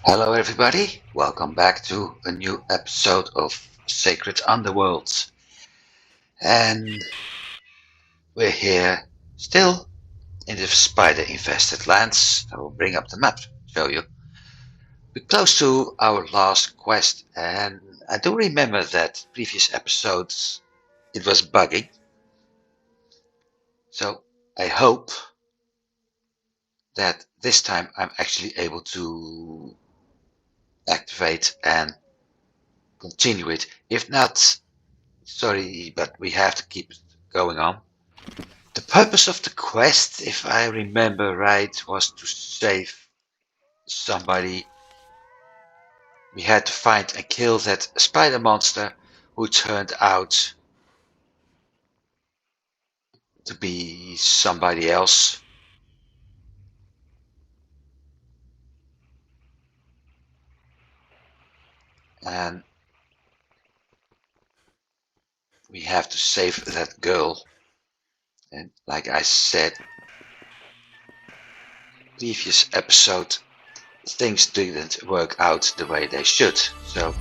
Hello everybody, welcome back to a new episode of Sacred Underworld. And we're here still in the spider infested lands. I will bring up the map to show you. We're close to our last quest, and I do remember that previous episodes it was bugging. So I hope that this time I'm actually able to activate and continue it. If not, sorry, but we have to keep it going on. The purpose of the quest, if I remember right, was to save somebody. We had to find and kill that spider monster who turned out to be somebody else. And we have to save that girl. And like I said, previous episode, things didn't work out the way they should. So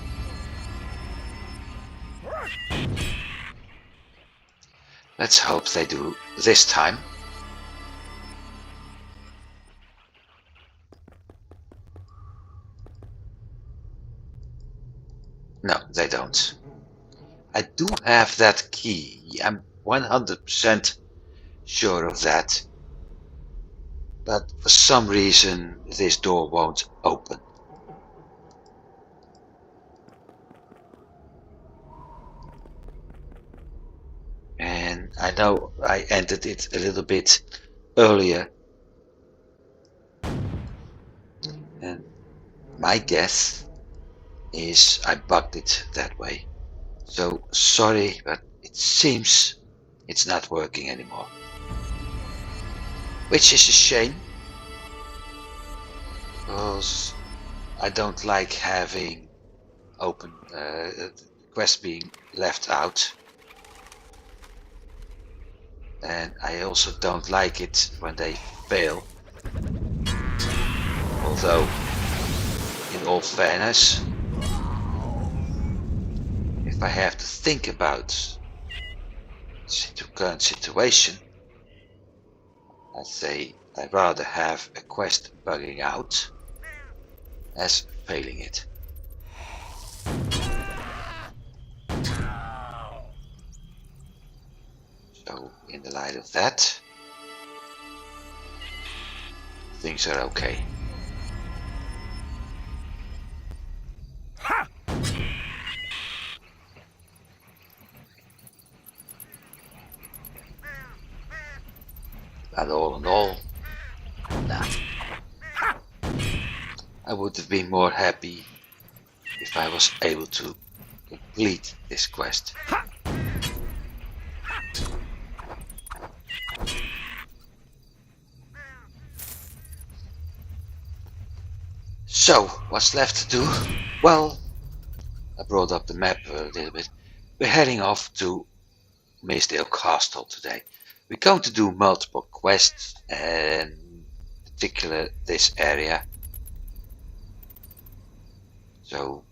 let's hope they do this time. No, they don't. I do have that key. I'm 100% sure of that. But for some reason this door won't open. And I know I entered it a little bit earlier. And my guess is I bugged it that way. So sorry, but it seems it's not working anymore. Which is a shame, because I don't like having open quests being left out. And I also don't like it when they fail. Although, in all fairness, if I have to think about the current situation, I'd say I'd rather have a quest bugging out as failing it. So, in the light of that, things are okay. But all in all, nah. I would have been more happy if I was able to complete this quest. So, what's left to do? Well, I brought up the map a little bit. We're heading off to Mystdale Castle today. We're going to do multiple quests, and in particular this area. So,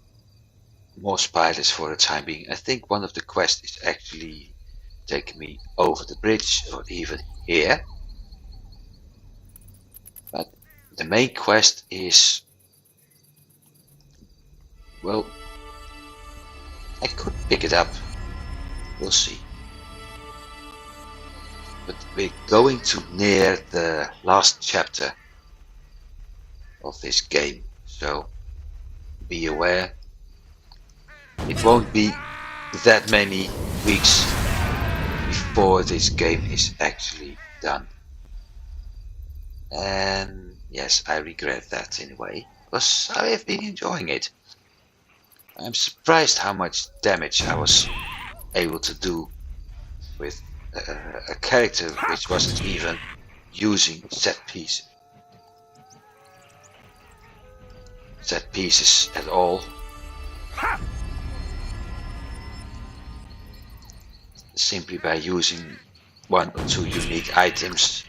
more spiders for the time being. I think one of the quests is actually taking me over the bridge, or even here. But the main quest is, well, I could pick it up. We'll see. But we're going to near the last chapter of this game, so be aware. It won't be that many weeks before this game is actually done. And yes, I regret that in a way, because I have been enjoying it. I'm surprised how much damage I was able to do with a character which wasn't even using set pieces at all. Simply by using one or two unique items.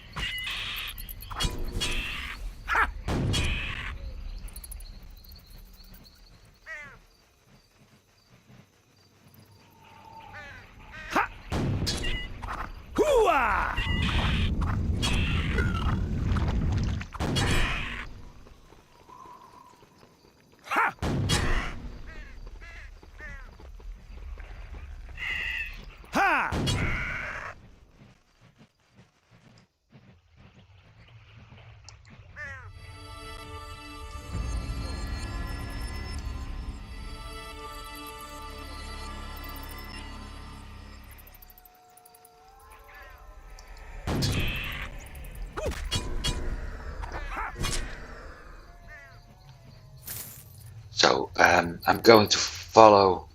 So I'm going to follow.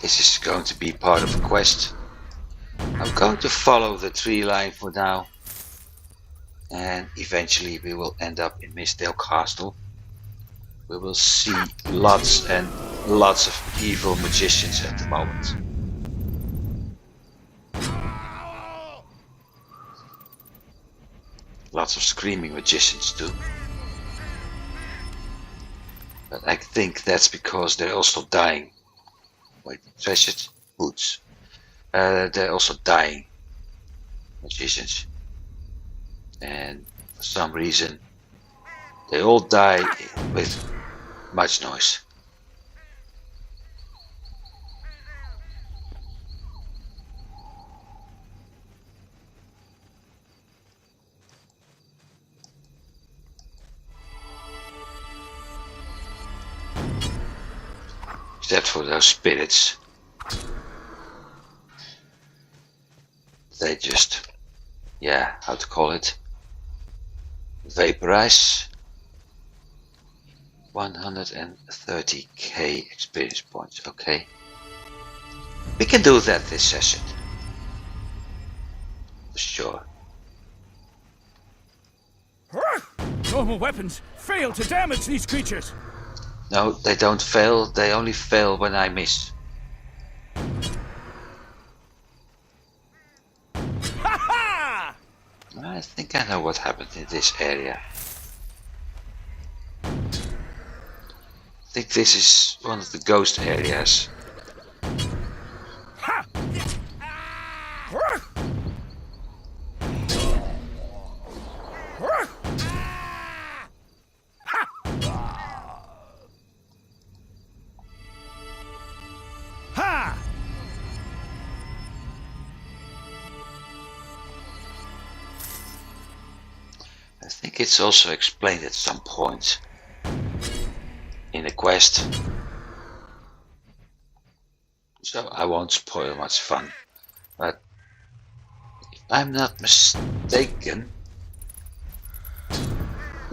This is going to be part of a quest. I'm going to follow the tree line for now, and eventually we will end up in Mystdale Castle. We will see lots and lots of evil magicians at the moment. Lots of screaming magicians too. But I think that's because they're also dying. Wait, treasured boots. They're also dying magicians. And for some reason, they all die with much noise. Except for those spirits. They just, yeah, how to call it? Vaporize. 130k experience points, okay. We can do that this session. For sure. Normal weapons fail to damage these creatures. No, they don't fail, they only fail when I miss. Ha-ha! I think I know what happened in this area. I think this is one of the ghost areas. Ha! I think it's also explained at some point in the quest. So I won't spoil much fun. But if I'm not mistaken,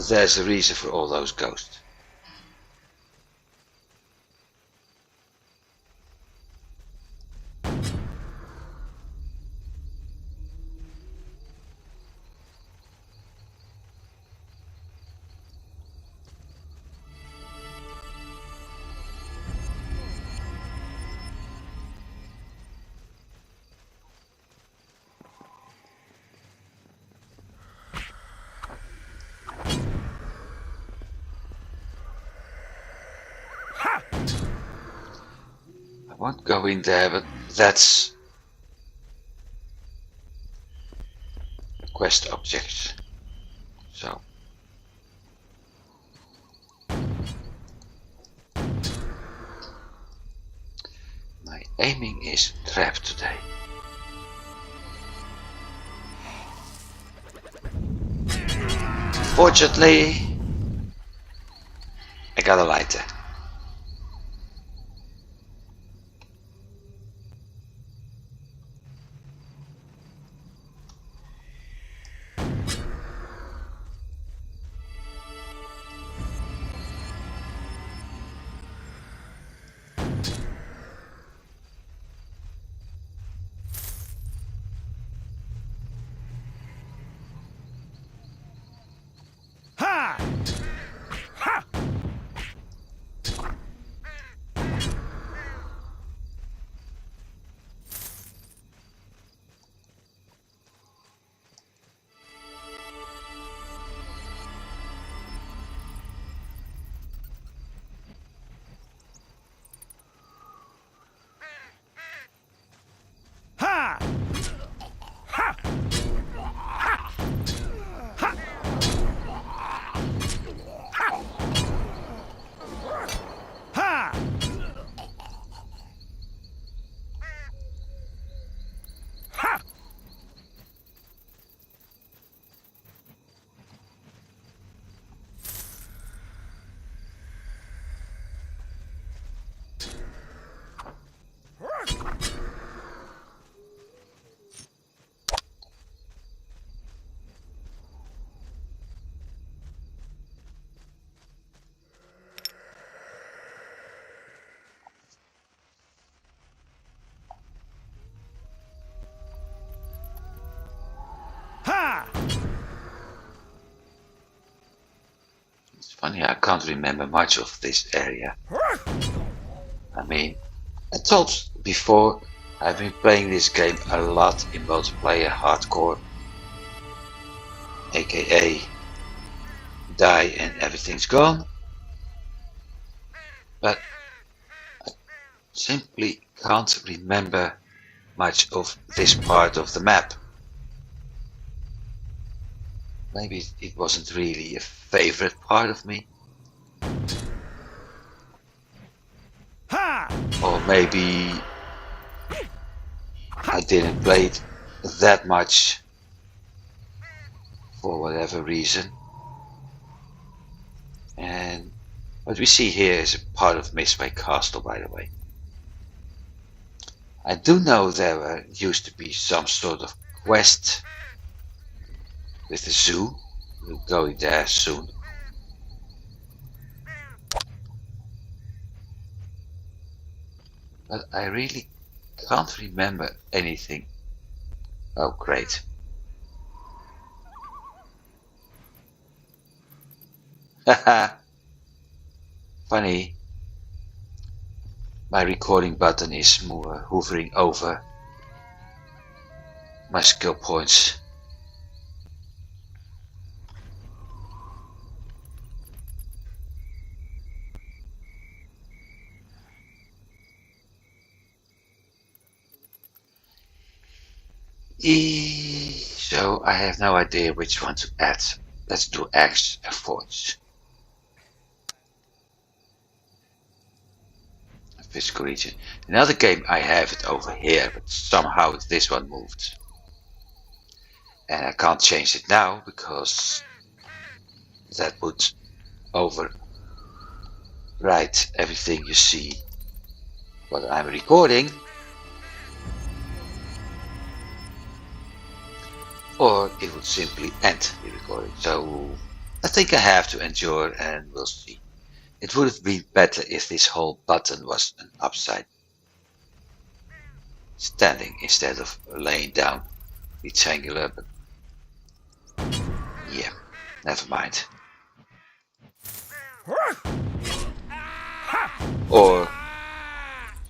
there's a reason for all those ghosts. I won't go in there, but that's quest objects. So my aiming is crap today. Fortunately, I got a lighter. Funny, I can't remember much of this area. I mean, I told before, I've been playing this game a lot in multiplayer hardcore, aka die and everything's gone, but I simply can't remember much of this part of the map. Maybe it wasn't really a favorite part of me. Ha! Or maybe I didn't play it that much for whatever reason. And what we see here is a part of Mystdale Castle, by the way. I do know there used to be some sort of quest with the zoo. We're going there soon. But I really can't remember anything. Oh, great. Haha. Funny. My recording button is more hovering over my skill points. So I have no idea which one to add. Let's do X and Forge. Physical region. Another game I have it over here, but somehow this one moved. And I can't change it now because that would overwrite everything you see what I'm recording. Or it would simply end the recording. So I think I have to endure and we'll see. It would have been better if this whole button was an upside standing instead of laying down rectangular, but yeah, never mind. Or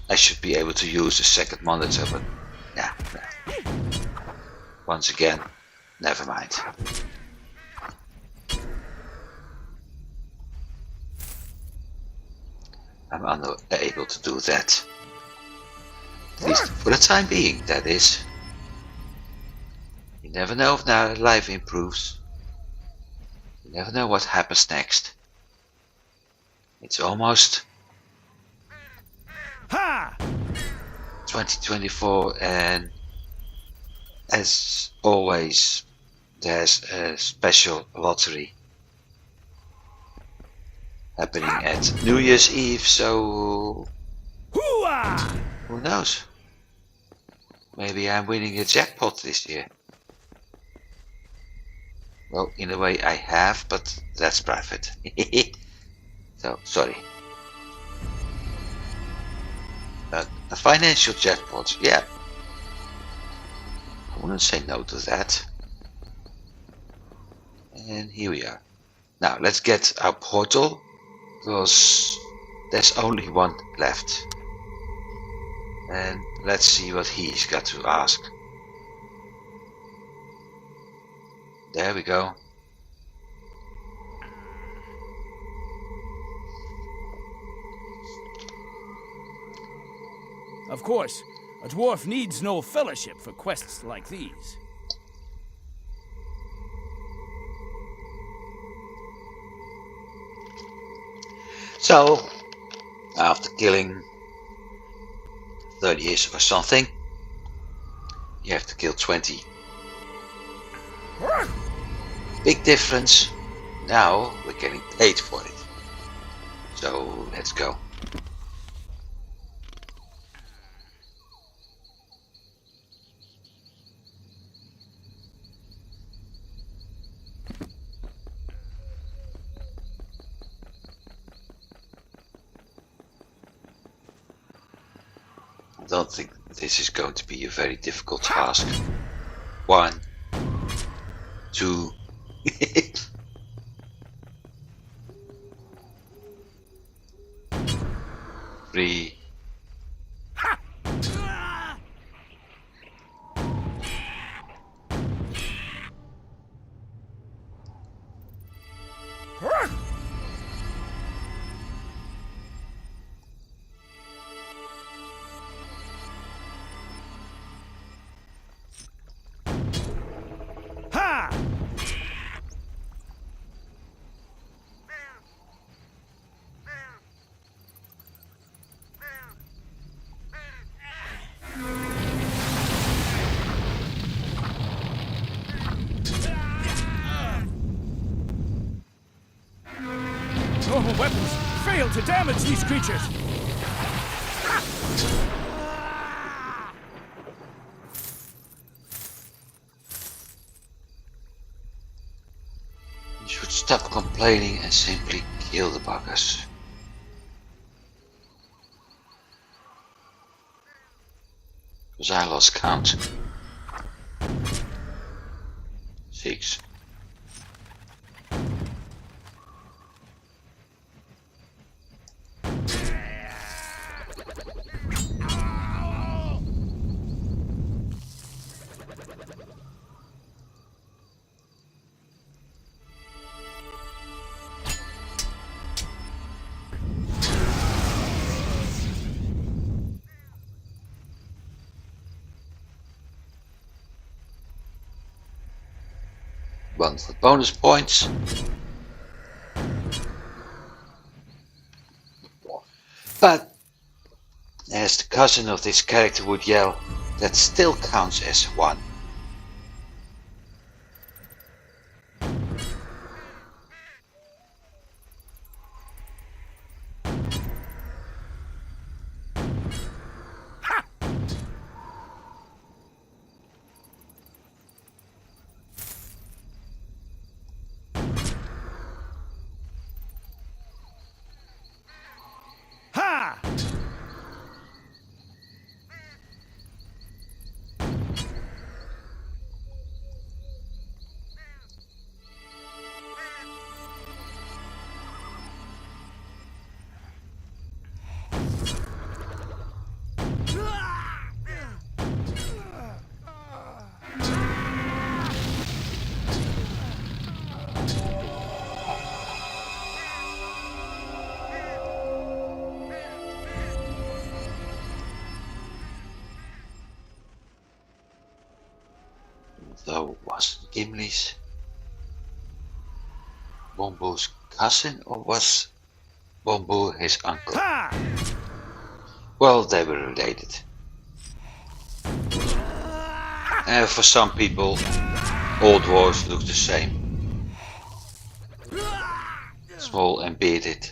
I should be able to use a second monitor, but nah. Once again, never mind. I'm unable to do that. At least for the time being, that is. You never know if now life improves. You never know what happens next. It's almost 2024 and as always there's a special lottery happening at New Year's Eve, so who knows? Maybe I'm winning a jackpot this year. Well, in a way I have, but that's private. So, sorry. But a financial jackpot, yeah. I wouldn't say no to that. And here we are. Now, let's get our portal, because there's only one left. And let's see what he's got to ask. There we go. Of course, a dwarf needs no fellowship for quests like these. So, after killing 30 years or something, you have to kill 20. Big difference. Now we're getting paid for it. So let's go. I don't think this is going to be a very difficult task. 1, 2. 3. Ha! Normal weapons fail to damage these creatures. You should stop complaining and simply kill the buggers. Because I lost count. 6. One for bonus points. But as the cousin of this character would yell, that still counts as 1. Ha! Though was Gimli's Bombu's cousin, or was Bombu his uncle? Ha! Well, they were related. For some people, all dwarves look the same. Small and bearded.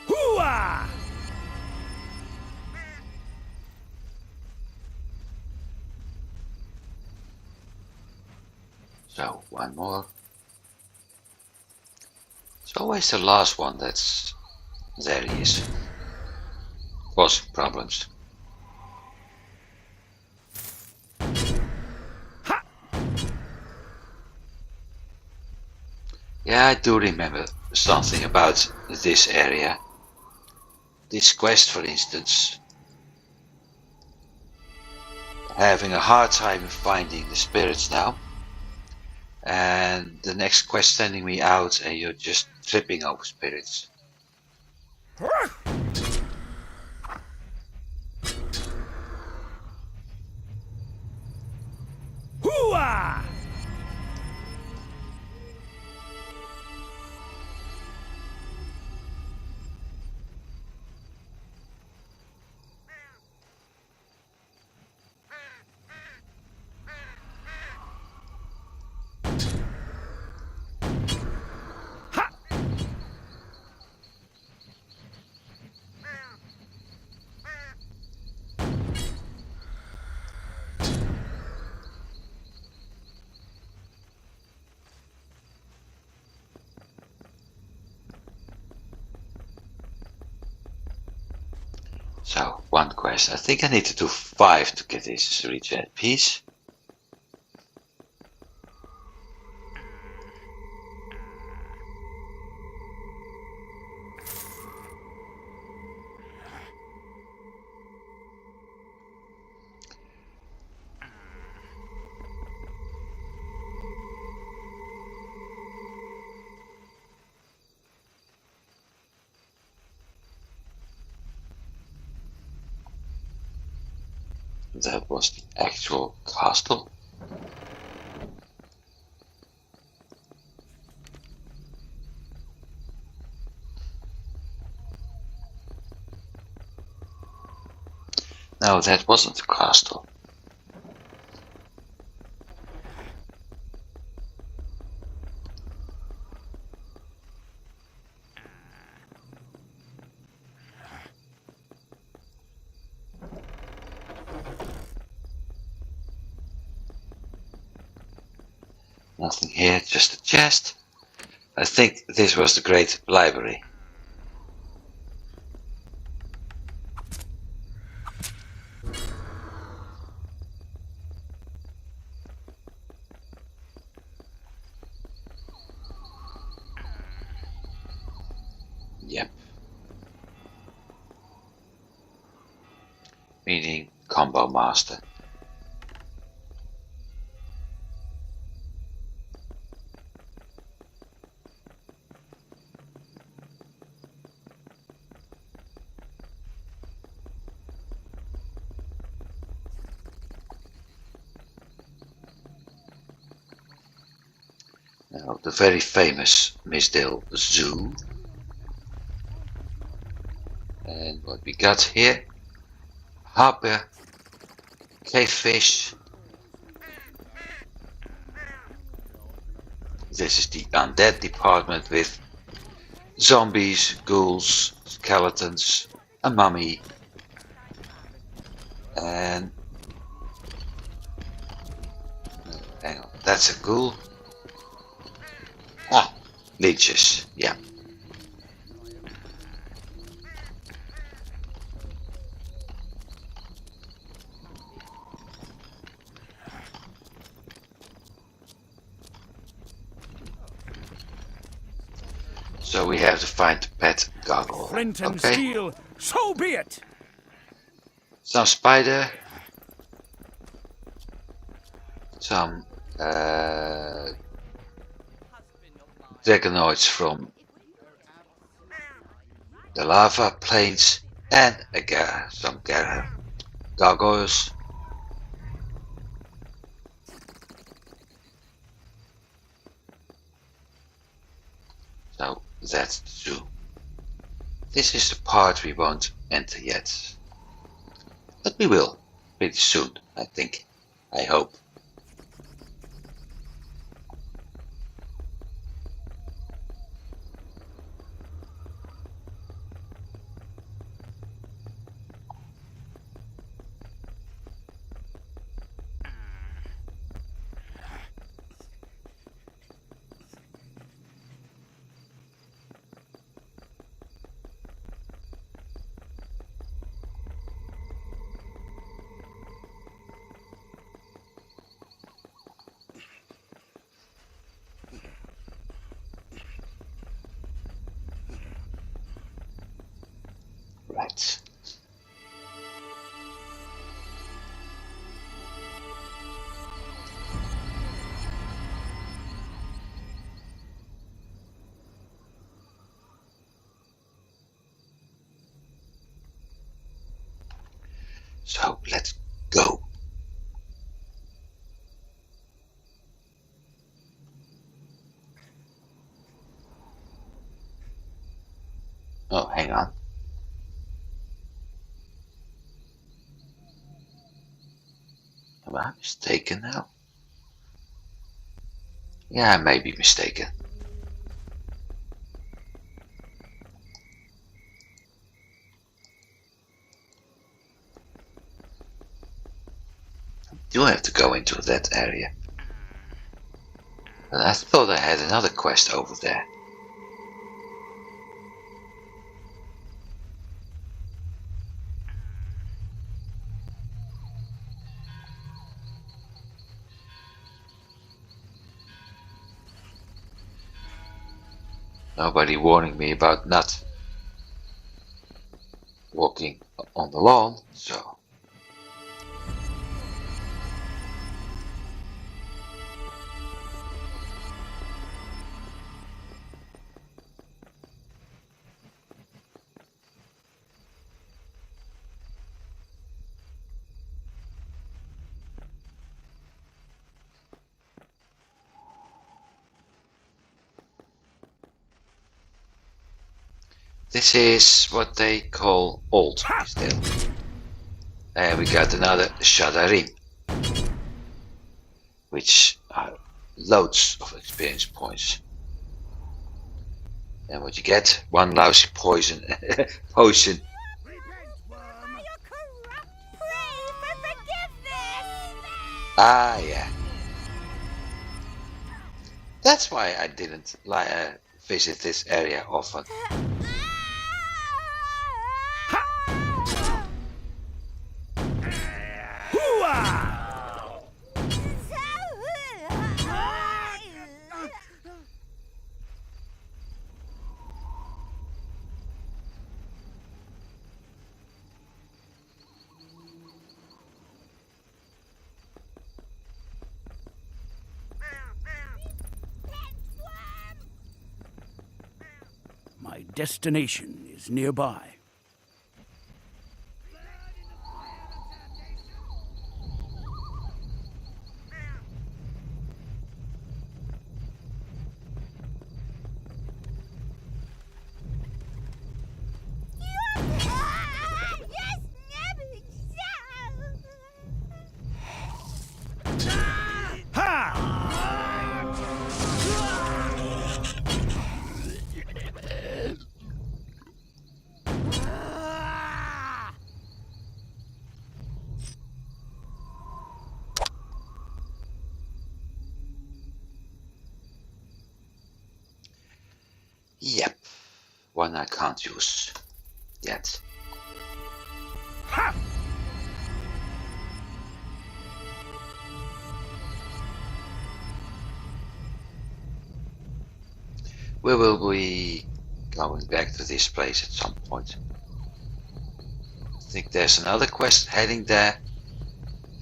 Hooah! So, one more. It's always the last one that's... There he is. Causing problems. Ha! Yeah, I do remember something about this area. This quest, for instance. Having a hard time finding the spirits now. And the next quest sending me out and you're just tripping over spirits. Hooah! So, one quest. I think I need to do 5 to get this regen piece. That was the actual castle. No, that wasn't the castle. Nothing here, just a chest. I think this was the great library. Yep. Meaning combo master. Now, the very famous Mystdale Zoo. And what we got here? Harper, cavefish. This is the undead department with zombies, ghouls, skeletons, a mummy, and hang on, that's a ghoul. Ah, leeches, yeah. So we have to find the pet gargoyle. Flint and Okay. steel, so be it! Some spider. Some dragonoids from the lava plains, and some gargoyles. So that's the zoo. This is the part we won't enter yet. But we will, pretty soon, I think. I hope. Right. So let's go. Oh, hang on. Am I mistaken now? Yeah, I may be mistaken. Do have to go into that area. But I thought I had another quest over there. Nobody warning me about not walking on the lawn, so. This is what they call Old Mystdale. And we got another Shadarim, which are loads of experience points. And what you get? One lousy poison potion. Ah, yeah. That's why I didn't visit this area often. My destination is nearby. Yep, one I can't use yet. We will be going back to this place at some point. I think there's another quest heading there,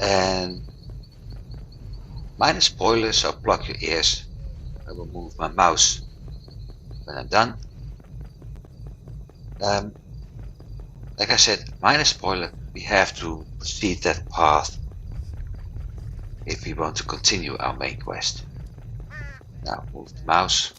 and minor spoilers, so plug your ears. I will move my mouse when I'm done. Like I said, minor spoiler, we have to proceed that path if we want to continue our main quest. Now move the mouse.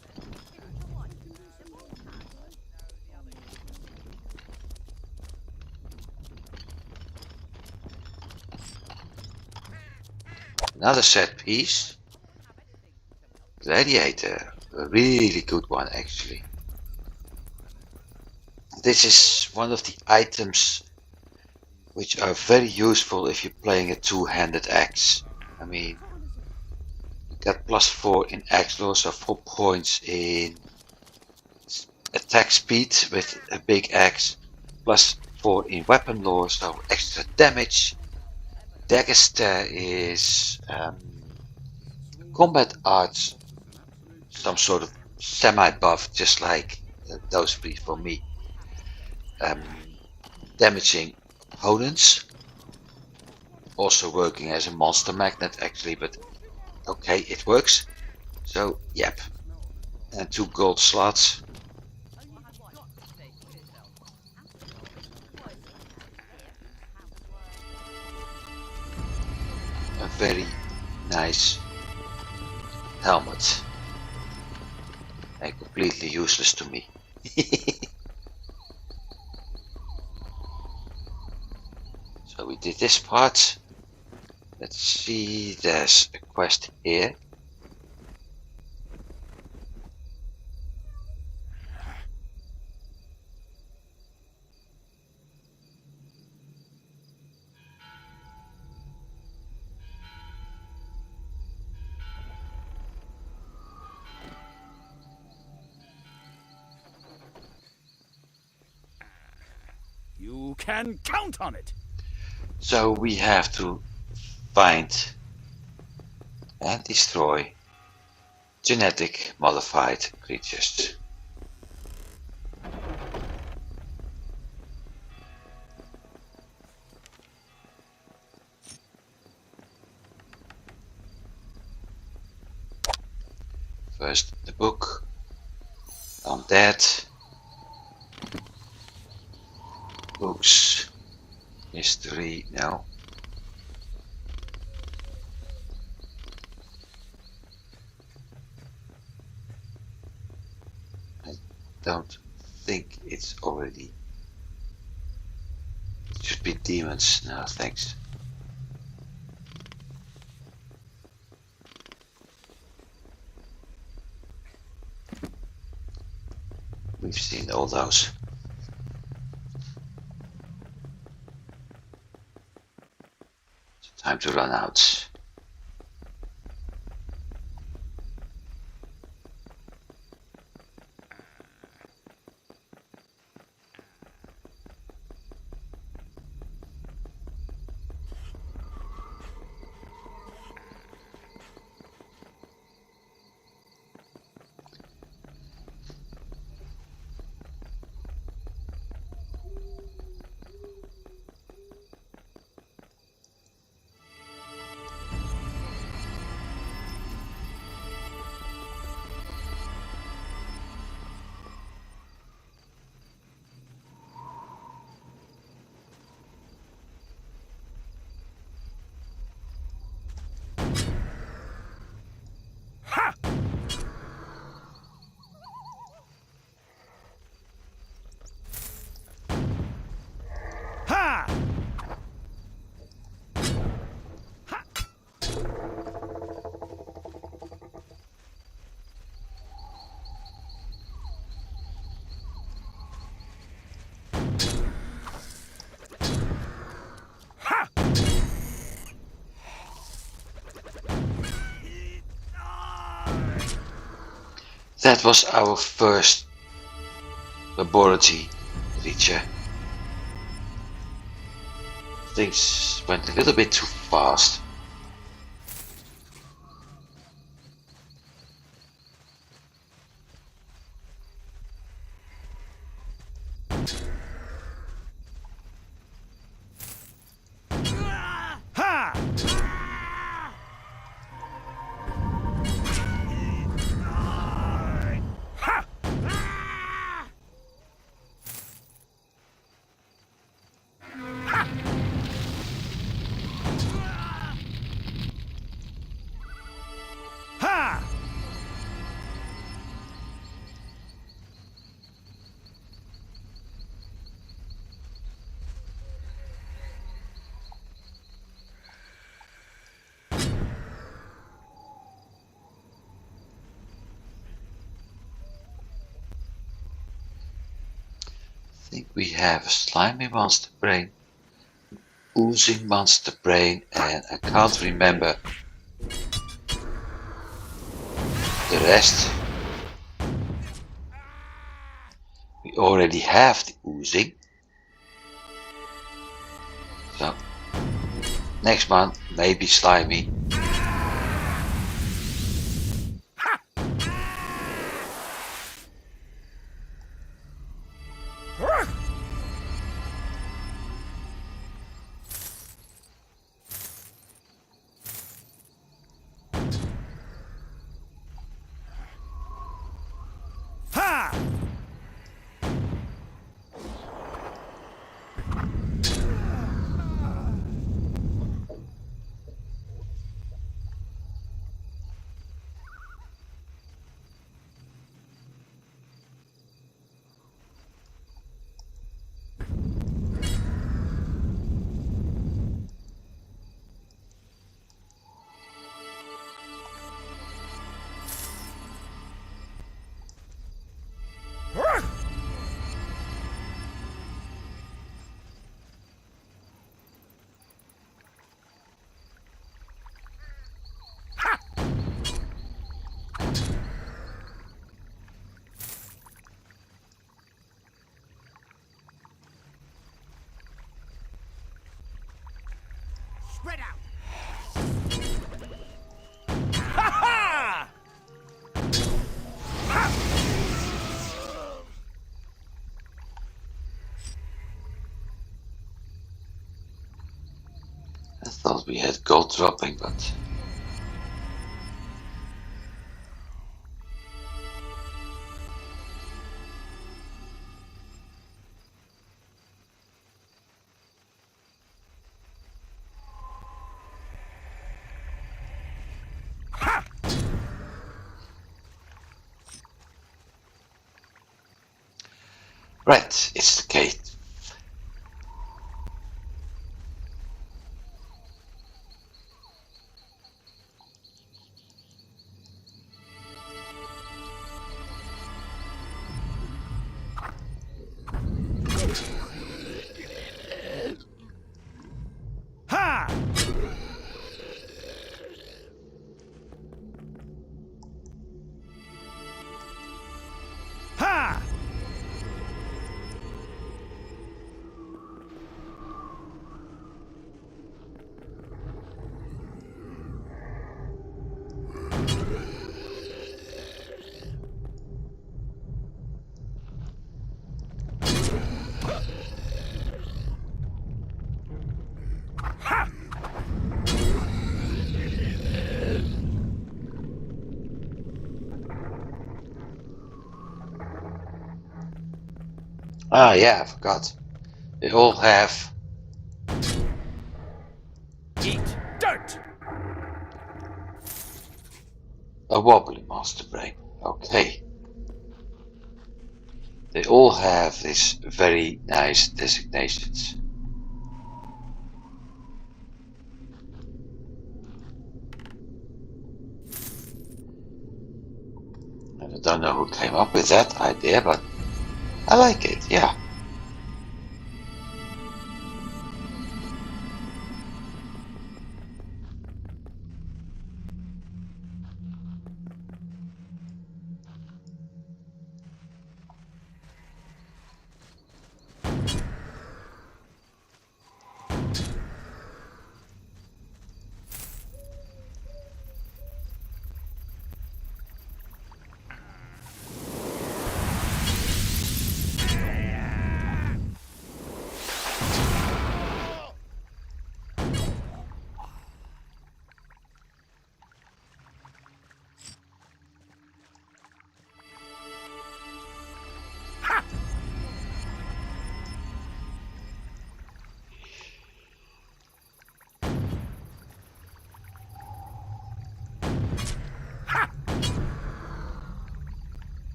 Another set piece. Gladiator, a really good one actually. This is one of the items which are very useful if you're playing a two-handed axe. I mean, you got +4 in axe law, so 4 points in attack speed with a big axe, +4 in weapon law, so extra damage. Dagger is combat arts, some sort of semi-buff, just like those three for me. Damaging opponents, also working as a monster magnet actually, but okay, it works. So yep, and 2 gold slots. A very nice helmet, and completely useless to me. So we did this part. Let's see, there's a quest here. You can count on it. So we have to find and destroy genetic modified creatures. First the book. On that. Books. History. No. I don't think it's already. It should be demons. No, thanks. We've seen all those. So time to run out. That was our first laboratory creature. Things went a little bit too fast. I think we have a slimy monster brain, oozing monster brain, and I can't remember the rest. We already have the oozing. So next one maybe slimy. Spread out. Ha ha! I thought we had gold dropping, but Right, it's the gate. Ha! Ha! Ah, yeah, I forgot. They all have Eat dirt! a wobbly master brain. Okay. They all have these very nice designations. And I don't know who came up with that idea, but I like it, yeah.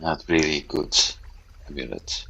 Not really good amulet.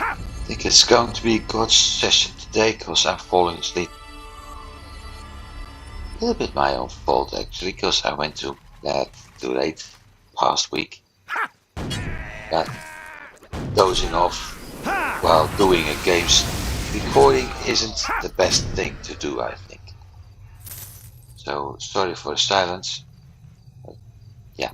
I think it's going to be a good session today because I'm falling asleep. A little bit my own fault actually, because I went to bed too late past week. But dozing off while doing a game's recording isn't the best thing to do, I think. So sorry for the silence. But yeah.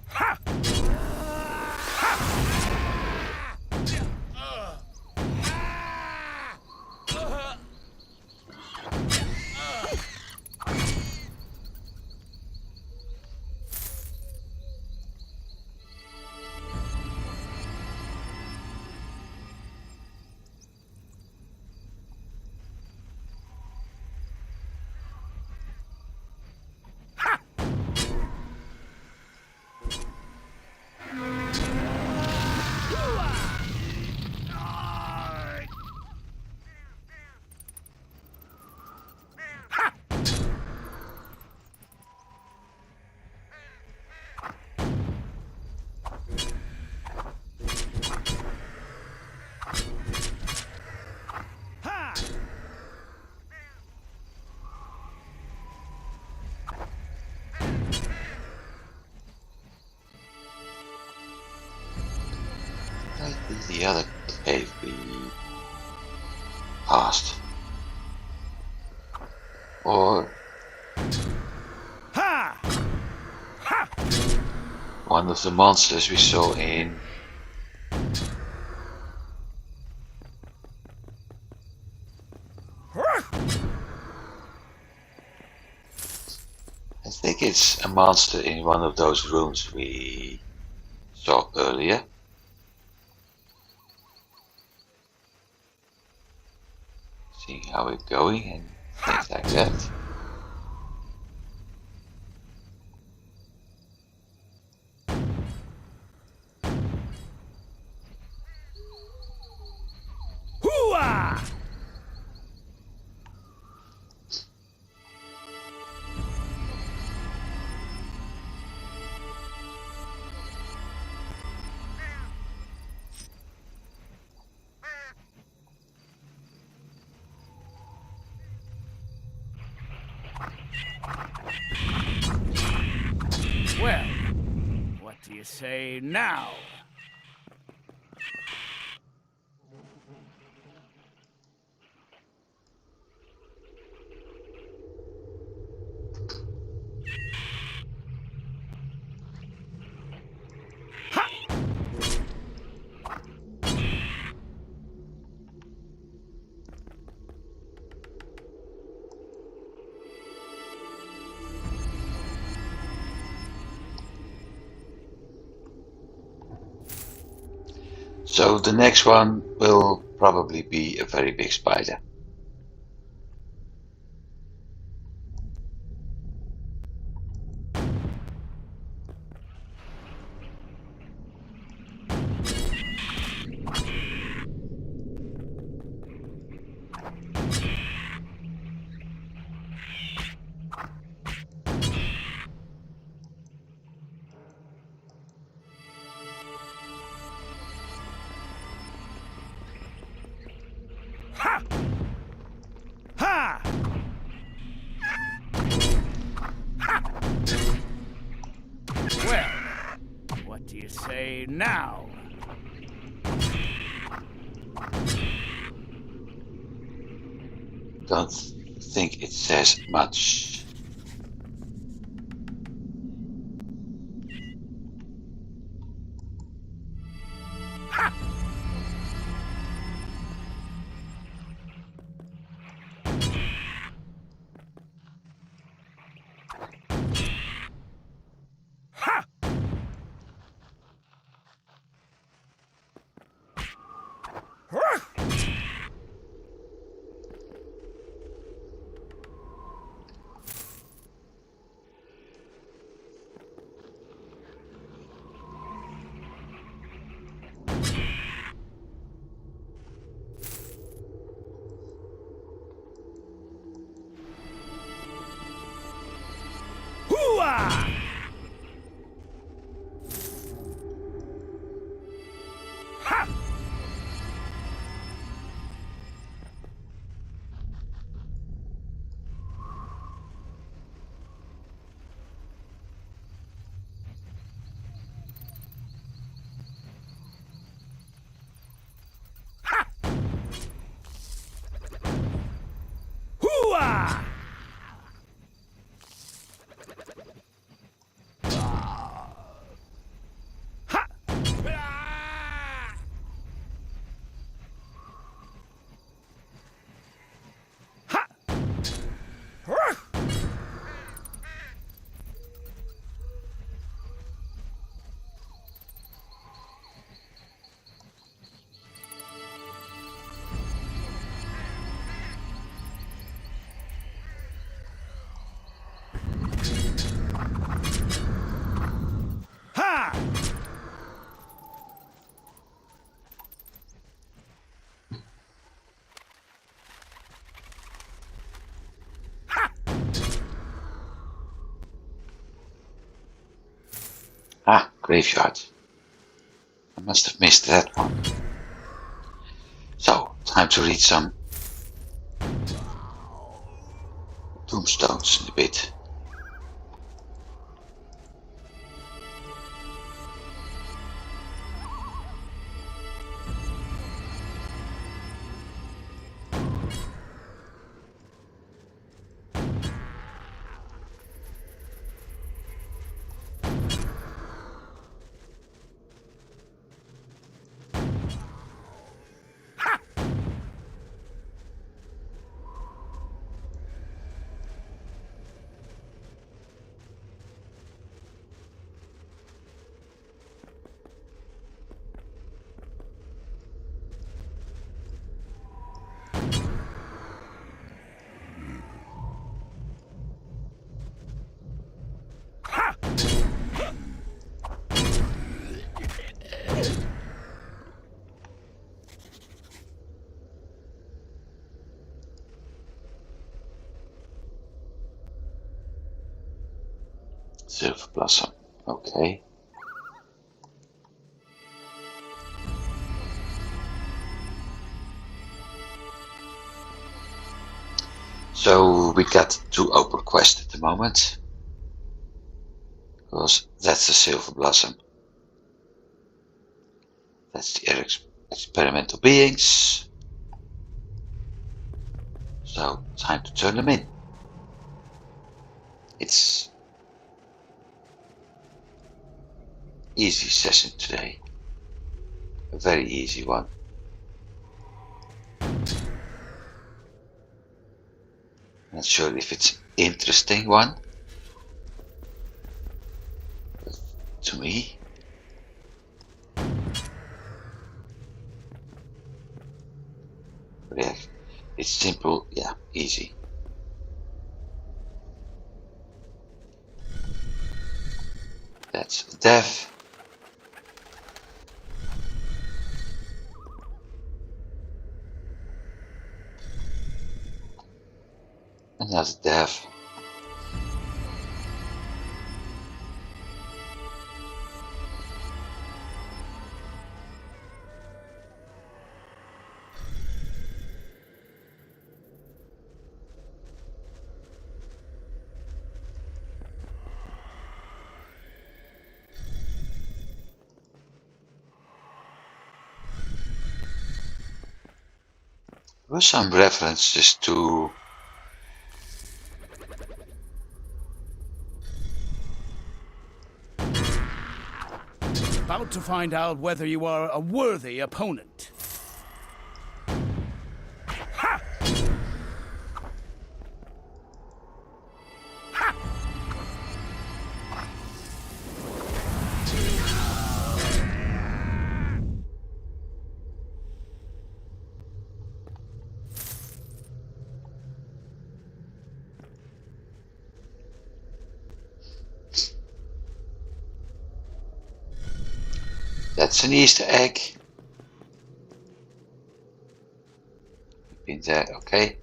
the other cave we passed? Or Ha! Ha! one of the monsters we saw in I think it's a monster in one of those rooms we saw earlier. Seeing how it's going and things like that. Hooah! Well, what do you say now? So the next one will probably be a very big spider. Ha! Ha! Ha! Well, what do you say now? Don't think it says much. Ha! Ha! Hooah! Ha! Ha! Hooah! Ha! Ha! Ha! Ha! Ah, graveyard. I must have missed that one. So, time to read some tombstones in a bit. Silver blossom. Okay. So we got 2 open quests at the moment. Because that's the silver blossom. That's the experimental beings. So time to turn them in. It's easy session today. A very easy one. Not sure if it's an interesting one. But to me. But yeah, it's simple, yeah, easy. That's death. Another death. There were some references to About to find out whether you are a worthy opponent. Ha! Ha! That's an Easter egg. In there, okay.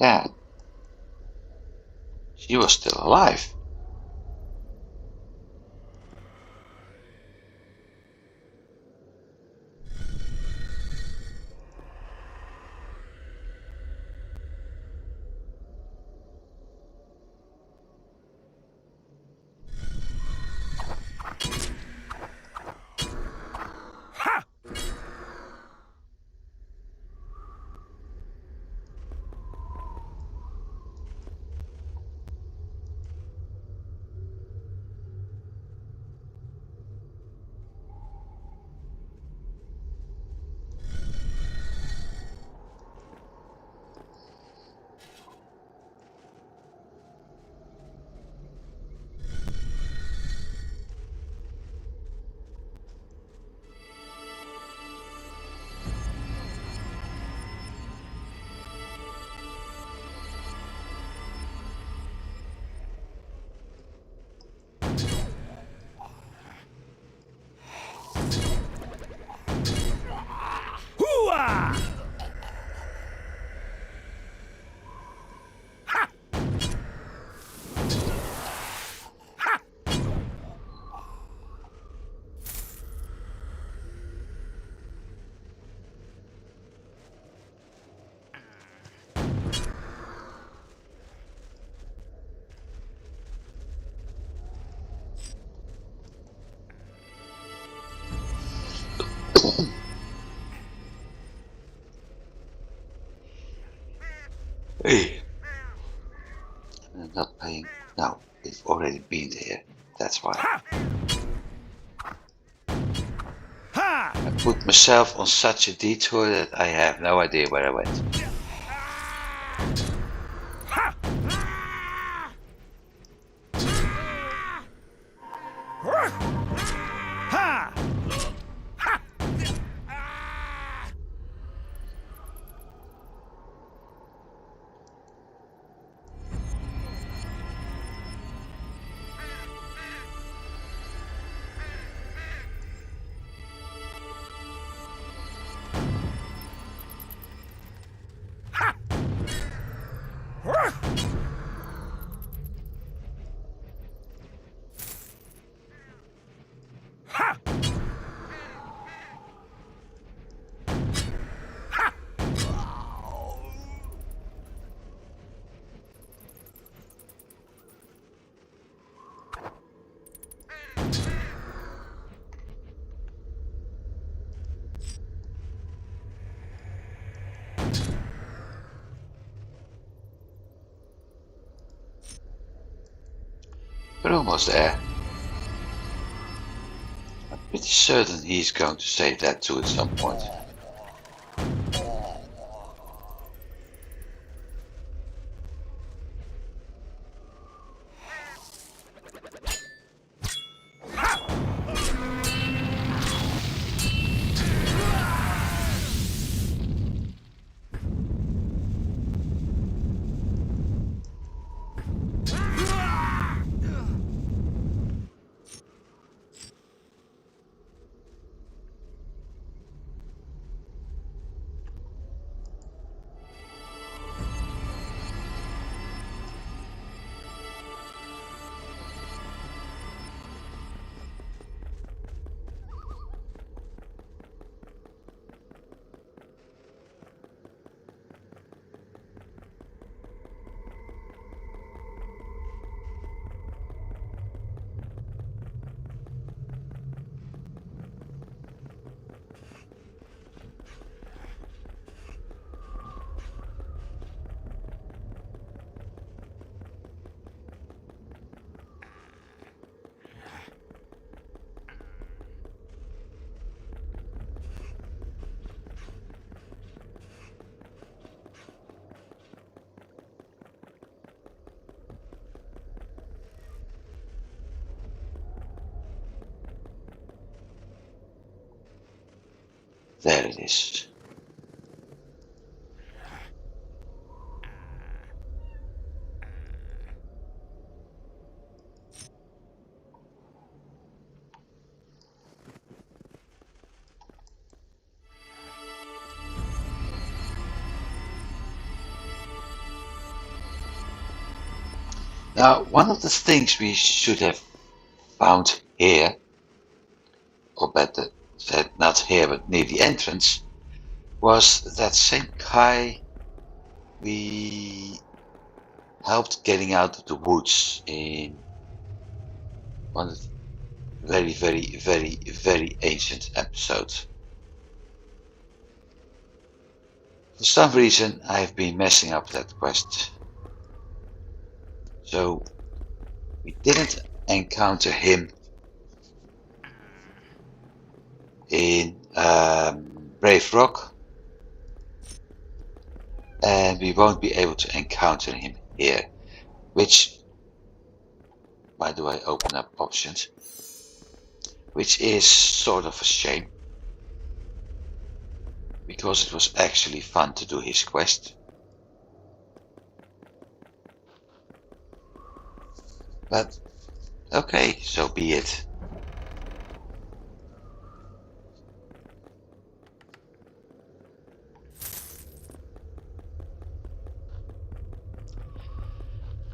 Yeah. She was still alive. Hooah! Ha! Ha! Hey. I'm not paying. No, we've already been there. That's why. Ha! Ha! I put myself on such a detour that I have no idea where I went. Ha! Ha! Ha! We're almost there. I'm pretty certain he's going to say that too at some point. There it is. Now, one of the things we should have found here, or better said, not here but near the entrance, was that same guy we helped getting out of the woods in one of the very ancient episodes. For some reason, I've been messing up that quest. So, we didn't encounter him in Brave Rock, and we won't be able to encounter him here, which, by the way, open up options, which is sort of a shame, because it was actually fun to do his quest. But, okay, so be it.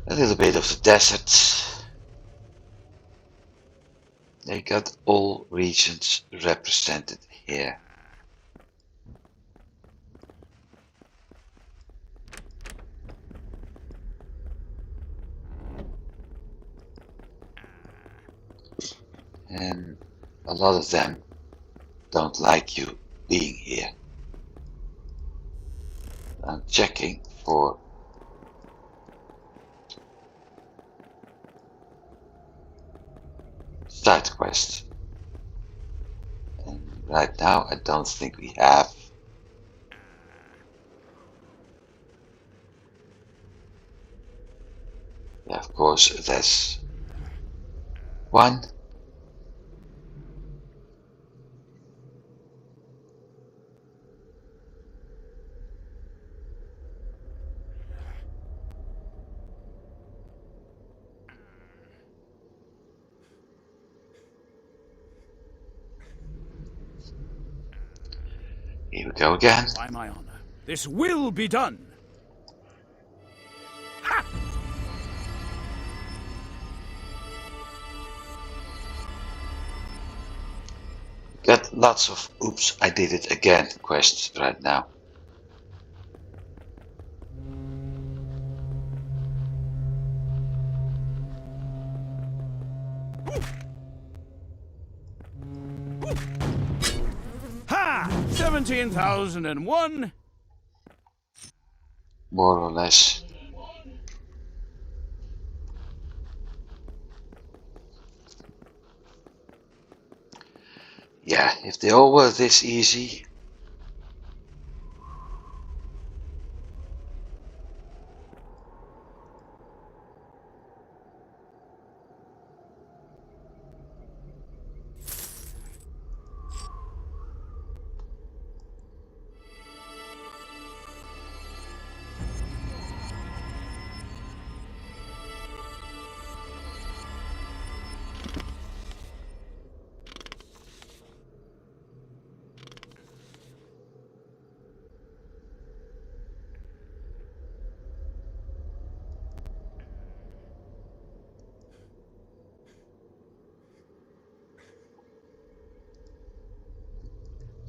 A little bit of the desert. They got all regions represented here. And a lot of them don't like you being here. I'm checking for side quests. And right now I don't think we have. Yeah, of course, there's one. Here we go again. By my honor, this will be done. Ha! Got lots of oops, I did it again quests right now. Ha! 17,001. More or less. Yeah, if they all were this easy.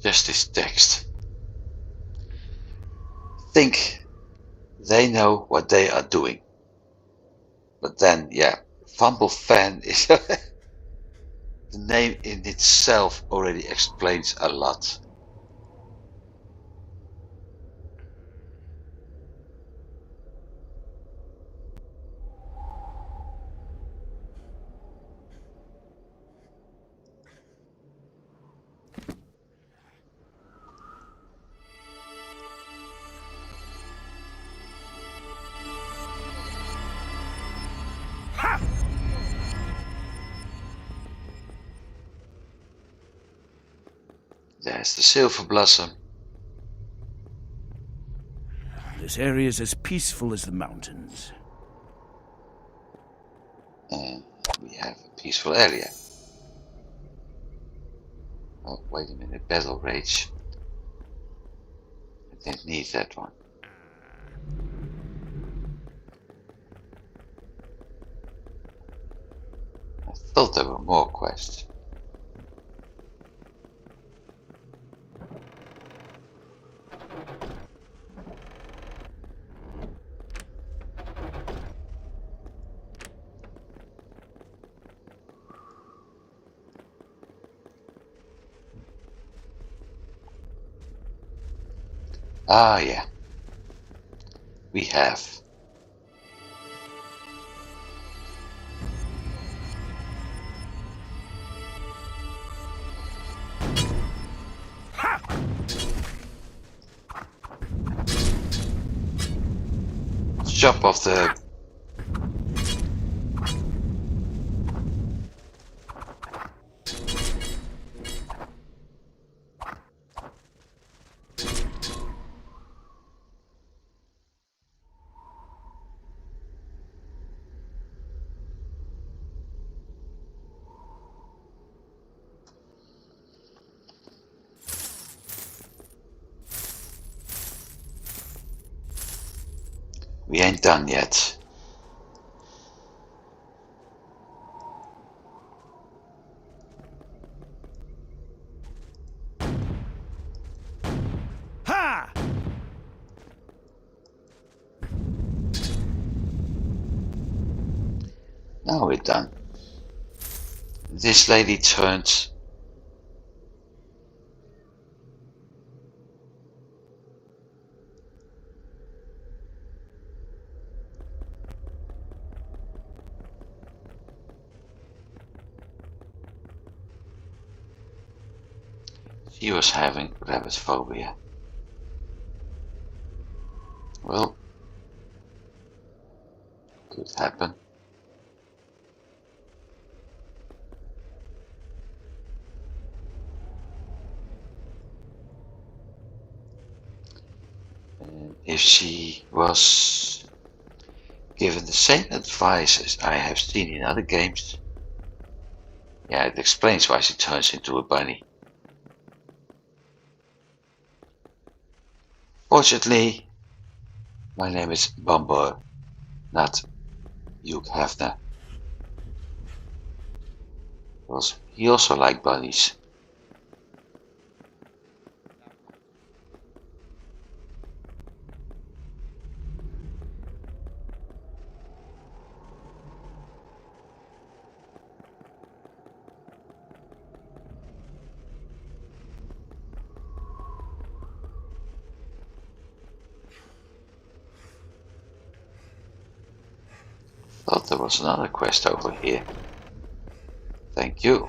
Just this text. Think they know what they are doing. But then, yeah, Fumble Fan is the name in itself already explains a lot. There's the Silver Blossom. This area is as peaceful as the mountains. And we have a peaceful area. Oh, wait a minute, Battle Rage. I didn't need that one. I thought there were more quests. Ah, yeah. We have. Chop off the... We ain't done yet. Ha! Now we're done. This lady turned... She was having rabbit phobia. Well, could happen. And if she was given the same advice as I have seen in other games, yeah, it explains why she turns into a bunny. Fortunately, my name is Bumbo, not Hugh Hefner. He also liked bunnies. Thought there was another quest over here. Thank you.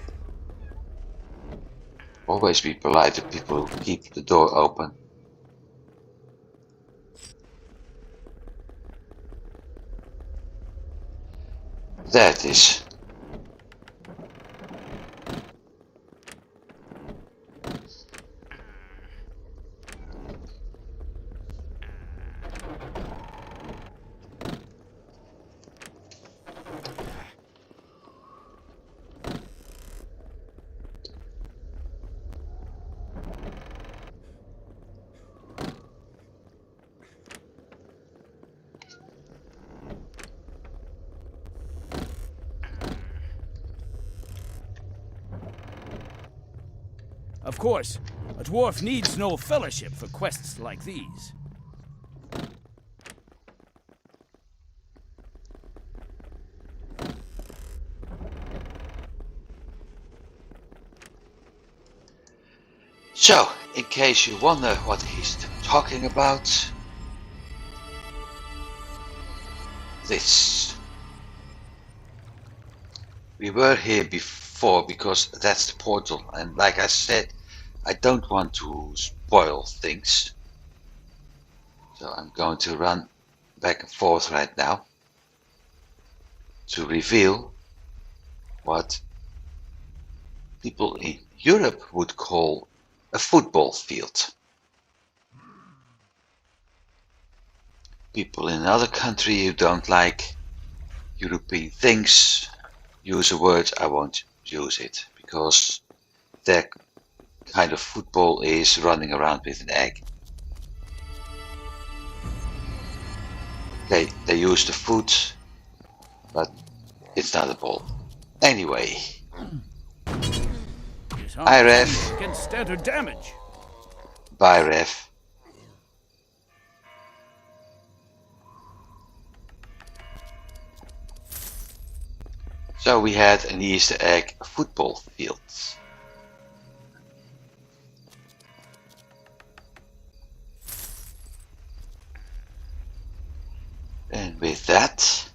Always be polite to people who keep the door open. There it is. Of course, a dwarf needs no fellowship for quests like these. So, in case you wonder what he's talking about, this. We were here before because that's the portal, and like I said, I don't want to spoil things. So I'm going to run back and forth right now to reveal what people in Europe would call a football field. People in another country who don't like European things use a word. I won't use it because their kind of football is running around with an egg. Okay, they use the foot, but it's not a ball. Anyway. Hi, Ref. Against standard damage. Bye, Ref. So we had an Easter egg football field. And with that,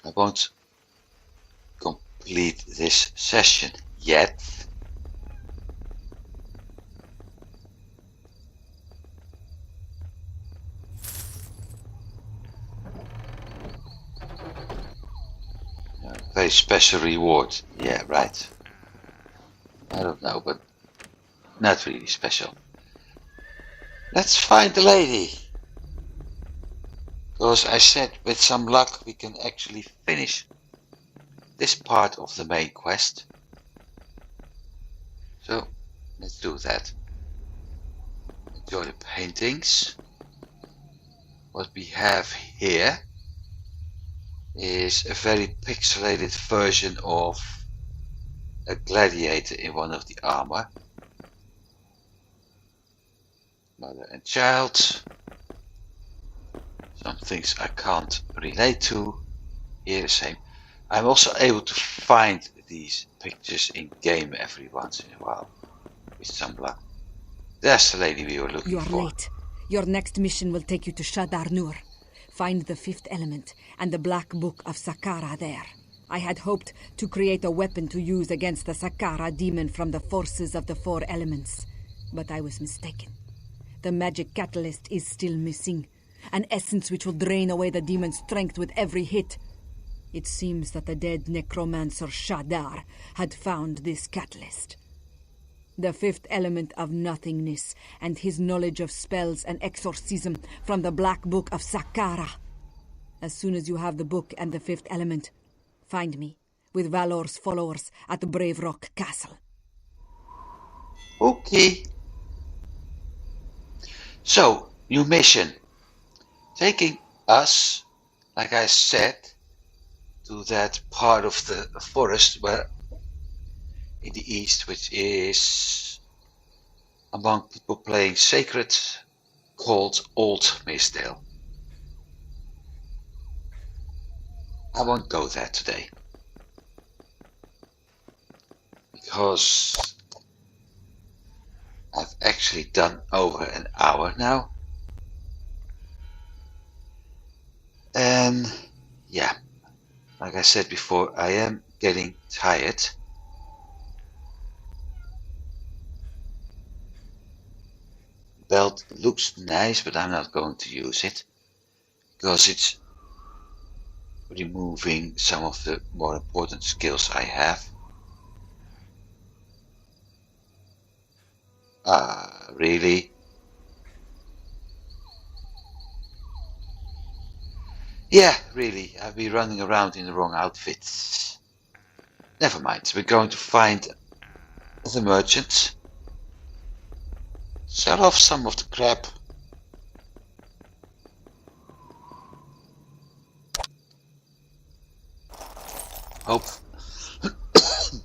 I won't complete this session yet. Very special reward. Yeah, right. I don't know, but not really special. Let's find the lady. Because I said with some luck we can actually finish this part of the main quest. So let's do that. Enjoy the paintings. What we have here is a very pixelated version of a gladiator in one of the armor. Mother and child. Some things I can't relate to. Here the same. I'm also able to find these pictures in game every once in a while. With some luck. That's the lady we were looking for. You're late. Your next mission will take you to Shadar Nur. Find the fifth element and the Black Book of Saqqara there. I had hoped to create a weapon to use against the Saqqara demon from the forces of the four elements. But I was mistaken. The magic catalyst is still missing. An essence which will drain away the demon's strength with every hit. It seems that the dead necromancer Shadar had found this catalyst. The fifth element of nothingness, and his knowledge of spells and exorcism from the Black Book of Saqqara. As soon as you have the book and the fifth element, find me, with Valor's followers at the Brave Rock Castle. Okay. So, new mission. Taking us, like I said, to that part of the forest where in the east, which is among people playing sacred, called Old Mystdale. I won't go there today because I've actually done over an hour now, and yeah, like I said before, I am getting tired. belt looks nice, but I'm not going to use it because it's removing some of the more important skills I have. Really? Yeah, really, I've been running around in the wrong outfits. Never mind, we're going to find the merchant. Sell off some of the crap.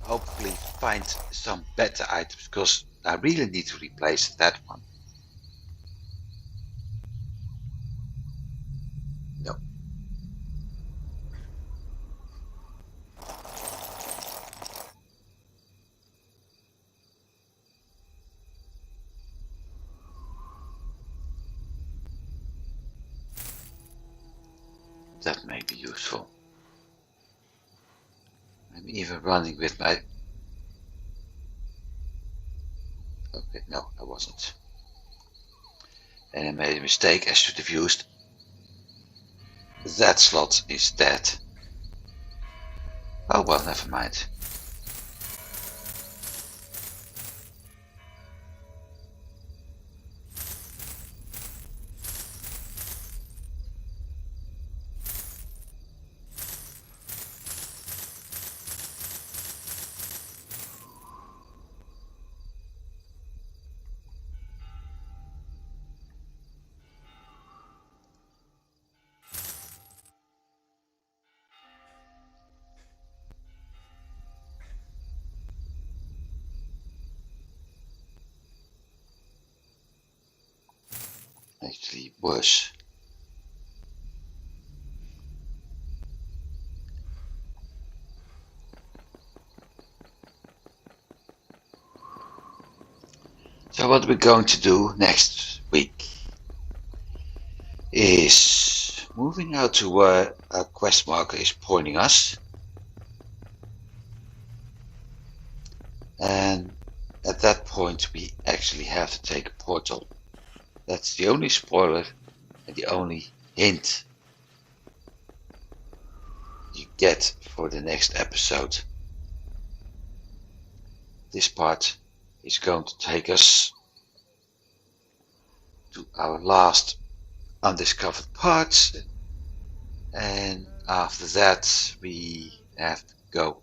Hopefully find some better items, because I really need to replace that one. No. That may be useful. I'm even running with my... Okay, no, I wasn't. And I made a mistake. I should have used that slot instead. Oh well, never mind. Actually worse. So what we're going to do next week is moving out to where our quest marker is pointing us, and at that point we actually have to take a portal. That's the only spoiler and the only hint you get for the next episode. This part is going to take us to our last undiscovered parts, and after that we have to go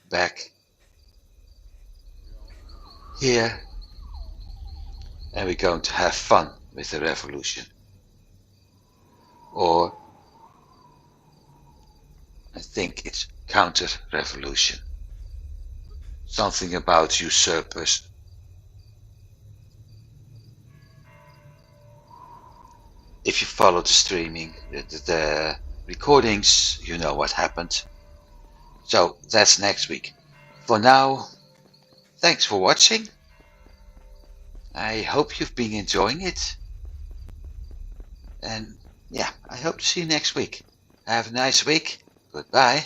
back here, and we're going to have fun with the revolution. Or I think it's counter-revolution. Something about usurpers. If you follow the streaming, the recordings, you know what happened. So that's next week. For now, thanks for watching. I hope you've been enjoying it. And yeah, I hope to see you next week. Have a nice week. Goodbye.